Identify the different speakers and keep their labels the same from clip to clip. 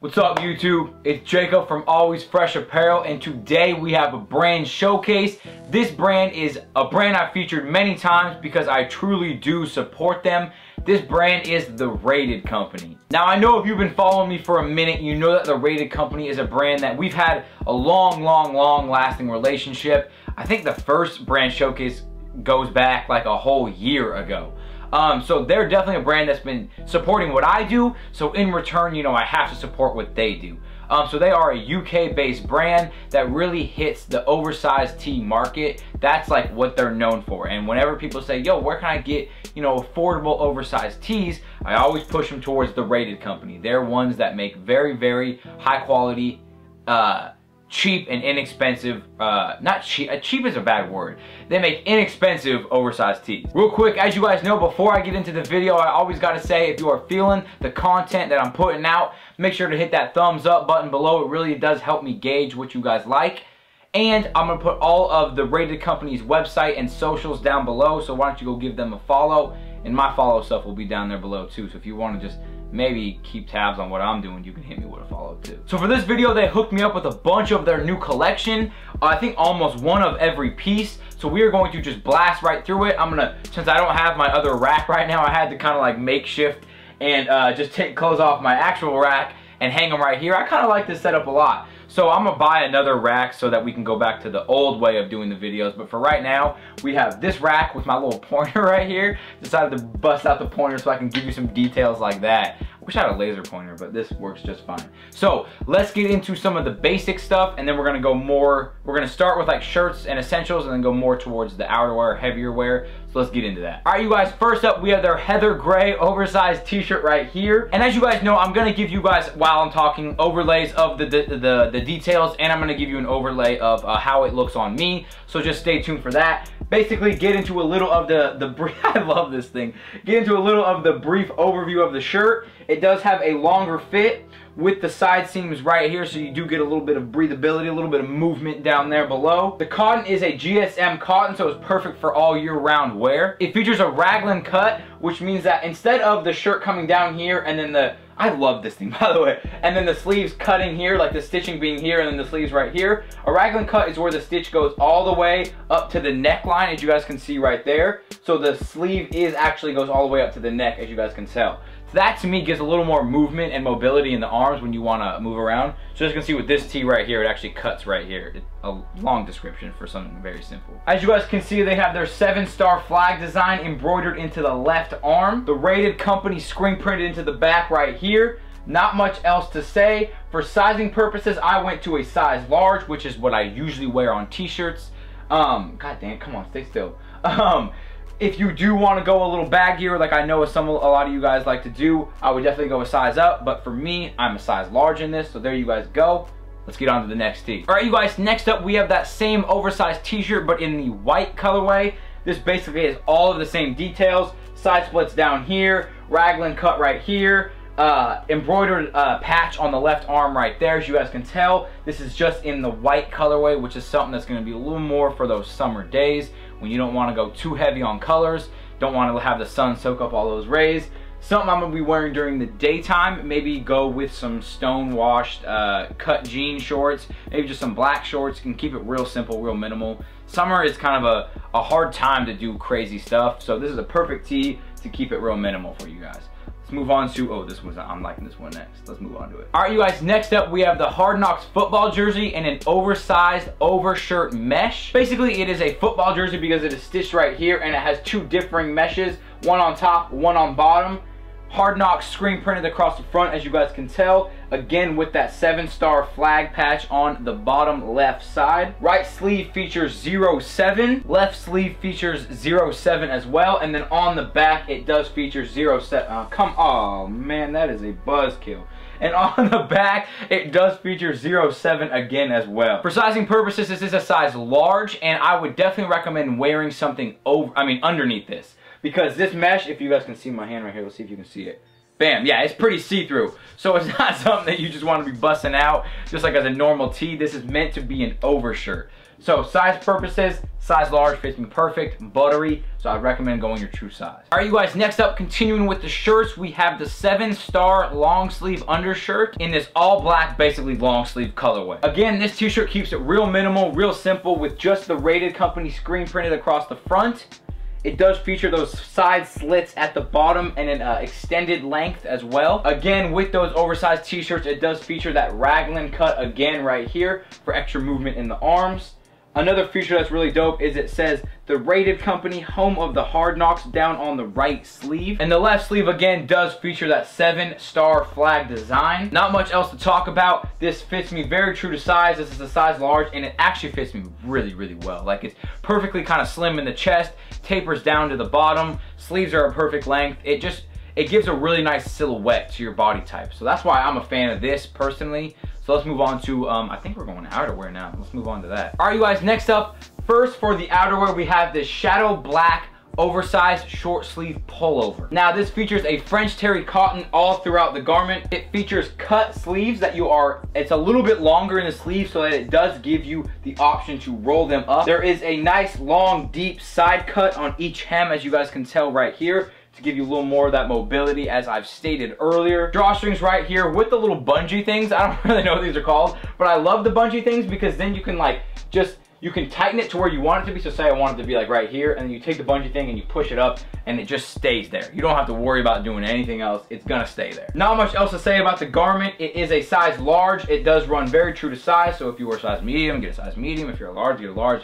Speaker 1: What's up YouTube? It's Jacob from Always Fresh Apparel, and today we have a brand showcase. This brand is a brand I've featured many times because I truly do support them. This brand is the Rated Company. Now I know if you've been following me for a minute, you know that the Rated Company is a brand that we've had a long lasting relationship. I think the first brand showcase goes back like a whole year ago. So they're definitely a brand that's been supporting what I do, so in return, you know, I have to support what they do. So they are a UK-based brand that really hits the oversized tee market. That's like what they're known for. And whenever people say, yo, where can I get, you know, affordable oversized tees, I always push them towards the Rated Company. They're ones that make very high quality, cheap and inexpensive, not cheap, cheap is a bad word. They make inexpensive oversized tees. Real quick, as you guys know, before I get into the video, I always gotta say, if you are feeling the content that I'm putting out, make sure to hit that thumbs up button below. It really does help me gauge what you guys like. And I'm gonna put all of the Rated Company's website and socials down below, so why don't you go give them a follow, and my follow stuff will be down there below too, so if you wanna just maybe keep tabs on what I'm doing, you can hit me with a follow too. So for this video, they hooked me up with a bunch of their new collection. I think almost one of every piece. So we are going to just blast right through it. I'm gonna, since I don't have my other rack right now, I had to kind of like makeshift and just take clothes off my actual rack and hang them right here. I kind of like this setup a lot. So I'm gonna buy another rack so that we can go back to the old way of doing the videos. But for right now, we have this rack with my little pointer right here. Decided to bust out the pointer so I can give you some details like that. I wish I had a laser pointer, but this works just fine. So let's get into some of the basic stuff, and then we're gonna go more, we're gonna start with like shirts and essentials and then go more towards the outerwear, heavier wear. So let's get into that. All right, you guys, first up, we have their heather gray oversized t-shirt right here. And as you guys know, I'm gonna give you guys, while I'm talking, overlays of the details, and I'm gonna give you an overlay of how it looks on me. So just stay tuned for that. Basically, get into a little of the brief, I love this thing. Get into a little of the brief overview of the shirt. It does have a longer fit with the side seams right here, so you do get a little bit of breathability, a little bit of movement down there below. The cotton is a GSM cotton, so it's perfect for all year-round wear. It features a raglan cut, which means that instead of the shirt coming down here and then the, I love this thing, by the way, and then the sleeves cutting here, like the stitching being here and then the sleeves right here, a raglan cut is where the stitch goes all the way up to the neckline, as you guys can see right there. So the sleeve actually goes all the way up to the neck, as you guys can tell. So that to me gives a little more movement and mobility in the arms when you want to move around. So as you can see with this tee right here, it actually cuts right here. It's a long description for something very simple. As you guys can see, they have their 7-star flag design embroidered into the left arm. The Rated Company screen printed into the back right here. Not much else to say. For sizing purposes, I went to a size large, which is what I usually wear on t-shirts. God damn, come on, stay still. If you do want to go a little baggier, like I know a lot of you guys like to do, I would definitely go a size up. But for me, I'm a size large in this, so there you guys go. Let's get on to the next tee. All right, you guys, next up we have that same oversized t-shirt, but in the white colorway. This basically has all of the same details. Side splits down here, raglan cut right here, embroidered patch on the left arm right there. As you guys can tell, this is just in the white colorway, which is something that's going to be a little more for those summer days when you don't want to go too heavy on colors, don't want to have the sun soak up all those rays. Something I'm going to be wearing during the daytime, maybe go with some stone washed cut jean shorts, maybe just some black shorts. You can keep it real simple, real minimal. Summer is kind of a hard time to do crazy stuff, so this is a perfect tee to keep it real minimal for you guys. Let's move on to, oh, this one's, I'm liking this one next. Let's move on to it. All right, you guys, next up we have the Hard Knocks football jersey in an oversized overshirt mesh. Basically, it is a football jersey because it is stitched right here and it has two differing meshes, one on top, one on bottom. Hard Knocks screen printed across the front, as you guys can tell. Again, with that 7-star flag patch on the bottom left side. Right sleeve features 07. Left sleeve features 07 as well. And then on the back, it does feature 07. Oh man, that is a buzzkill. And on the back, it does feature 07 again as well. For sizing purposes, this is a size large, and I would definitely recommend wearing something underneath this. Because this mesh, if you guys can see my hand right here, let's see if you can see it. Bam, yeah, it's pretty see-through. So it's not something that you just want to be busting out just like as a normal tee. This is meant to be an overshirt. So size purposes, size large fits me perfect, buttery, so I'd recommend going your true size. All right, you guys, next up, continuing with the shirts, we have the 7-star long sleeve undershirt in this all black, basically long sleeve colorway. Again, this t-shirt keeps it real minimal, real simple with just the Rated Company screen printed across the front. It does feature those side slits at the bottom and an extended length as well. Again, with those oversized t-shirts, it does feature that raglan cut again right here for extra movement in the arms. Another feature that's really dope is it says the Rated Company, home of the Hard Knocks, down on the right sleeve. And the left sleeve again does feature that 7-star flag design. Not much else to talk about. This fits me very true to size. This is a size large and it actually fits me really, really well. Like, it's perfectly kind of slim in the chest, tapers down to the bottom, sleeves are a perfect length. It gives a really nice silhouette to your body type. So that's why I'm a fan of this personally. So let's move on to, I think we're going to outerwear now. Let's move on to that. All right, you guys, next up, first for the outerwear, we have this shadow black oversized short sleeve pullover. Now this features a French terry cotton all throughout the garment. It features cut sleeves that it's a little bit longer in the sleeve so that it does give you the option to roll them up. There is a nice long deep side cut on each hem, as you guys can tell right here, to give you a little more of that mobility, as I've stated earlier. Drawstrings right here with the little bungee things. I don't really know what these are called, but I love the bungee things because then you can like you can tighten it to where you want it to be. So say I want it to be like right here, and then you take the bungee thing and you push it up and it just stays there. You don't have to worry about doing anything else. It's gonna stay there. Not much else to say about the garment. It is a size large. It does run very true to size. So if you wear size medium, get a size medium. If you're a large, get a large.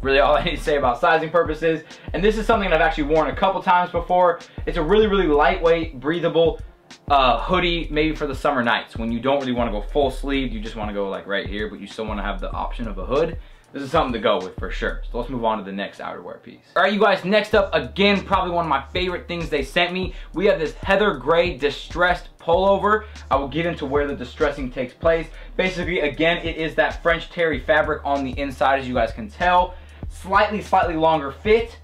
Speaker 1: Really all I need to say about sizing purposes. And this is something that I've actually worn a couple times before. It's a really, really lightweight, breathable hoodie, maybe for the summer nights when you don't really want to go full sleeve. You just want to go like right here, but you still want to have the option of a hood. This is something to go with for sure. So let's move on to the next outerwear piece. All right, you guys, next up, again, probably one of my favorite things they sent me. We have this heather gray distressed pullover. I will get into where the distressing takes place. Basically, again, it is that French terry fabric on the inside, as you guys can tell. Slightly longer fit.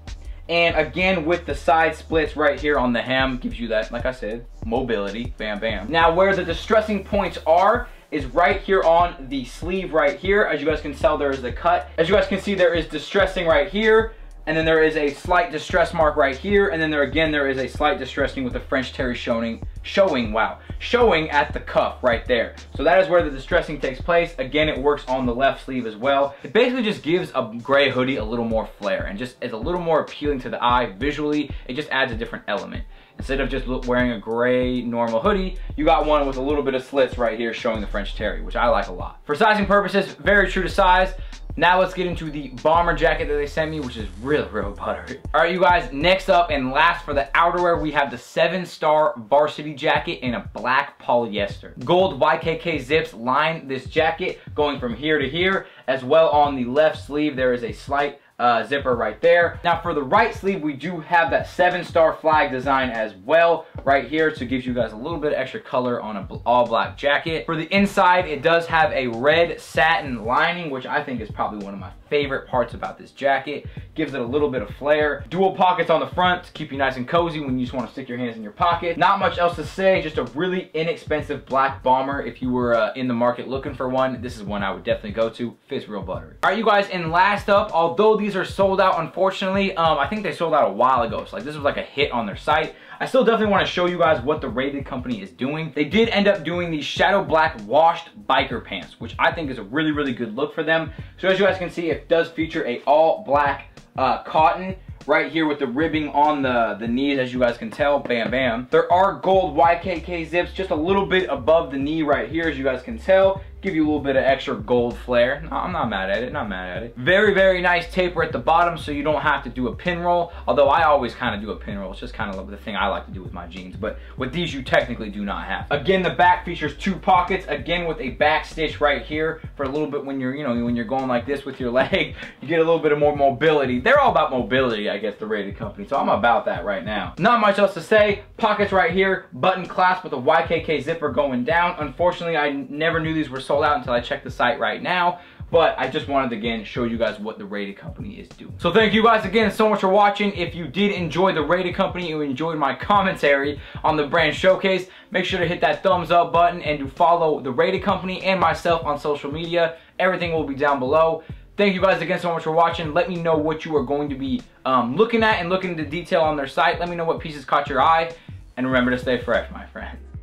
Speaker 1: And again, with the side splits right here on the hem, gives you that, like I said, mobility, bam, bam. Now, where the distressing points are is right here on the sleeve right here. As you guys can tell, there is the cut. As you guys can see, there is distressing right here, and then there is a slight distress mark right here, and then there is a slight distressing with the French terry showing at the cuff right there. So that is where the distressing takes place. Again, it works on the left sleeve as well. It basically just gives a gray hoodie a little more flair and just is a little more appealing to the eye visually. It just adds a different element. Instead of just wearing a gray normal hoodie, you got one with a little bit of slits right here showing the French terry, which I like a lot. For sizing purposes, very true to size. Now let's get into the bomber jacket that they sent me, which is real buttery. All right, you guys, next up and last for the outerwear, we have the 7-star Varsity jacket in a black polyester. Gold YKK zips line this jacket going from here to here. As well, on the left sleeve, there is a slight zipper right there. Now for the right sleeve, we do have that 7-star flag design as well right here, so it gives you guys a little bit of extra color on an all black jacket. For the inside, it does have a red satin lining, which I think is probably one of my favorite parts about this jacket. Gives it a little bit of flair. Dual pockets on the front to keep you nice and cozy when you just want to stick your hands in your pocket. Not much else to say, just a really inexpensive black bomber. If you were in the market looking for one, this is one I would definitely go to. Fits real buttery. All right, you guys, and last up, although these are sold out, unfortunately, I think they sold out a while ago, so like this was like a hit on their site. I still definitely want to show you guys what the Rated Company is doing. They did end up doing these shadow black washed biker pants, which I think is a really, really good look for them. So as you guys can see, it does feature a all black cotton right here with the ribbing on the knees, as you guys can tell, bam, bam. There are gold YKK zips just a little bit above the knee right here, as you guys can tell. Give you a little bit of extra gold flair. No, I'm not mad at it, not mad at it. Very, very nice taper at the bottom, so you don't have to do a pin roll. Although I always kind of do a pin roll. It's just kind of the thing I like to do with my jeans. But with these, you technically do not have to. Again, the back features 2 pockets. Again, with a back stitch right here for a little bit when you're, when you're going like this with your leg, you get a little bit of more mobility. They're all about mobility, I guess, the Rated Company. So I'm about that right now. Not much else to say. Pockets right here, button clasp with a YKK zipper going down. Unfortunately, I never knew these were sold out until I checked the site right now, but I just wanted to again show you guys what the Rated Company is doing. So thank you guys again so much for watching. If you did enjoy the Rated Company, you enjoyed my commentary on the brand showcase, make sure to hit that thumbs up button and to follow the Rated Company and myself on social media. Everything will be down below. Thank you guys again so much for watching. Let me know what you are going to be looking at and looking into detail on their site. Let me know what pieces caught your eye. And remember to stay fresh, my friend.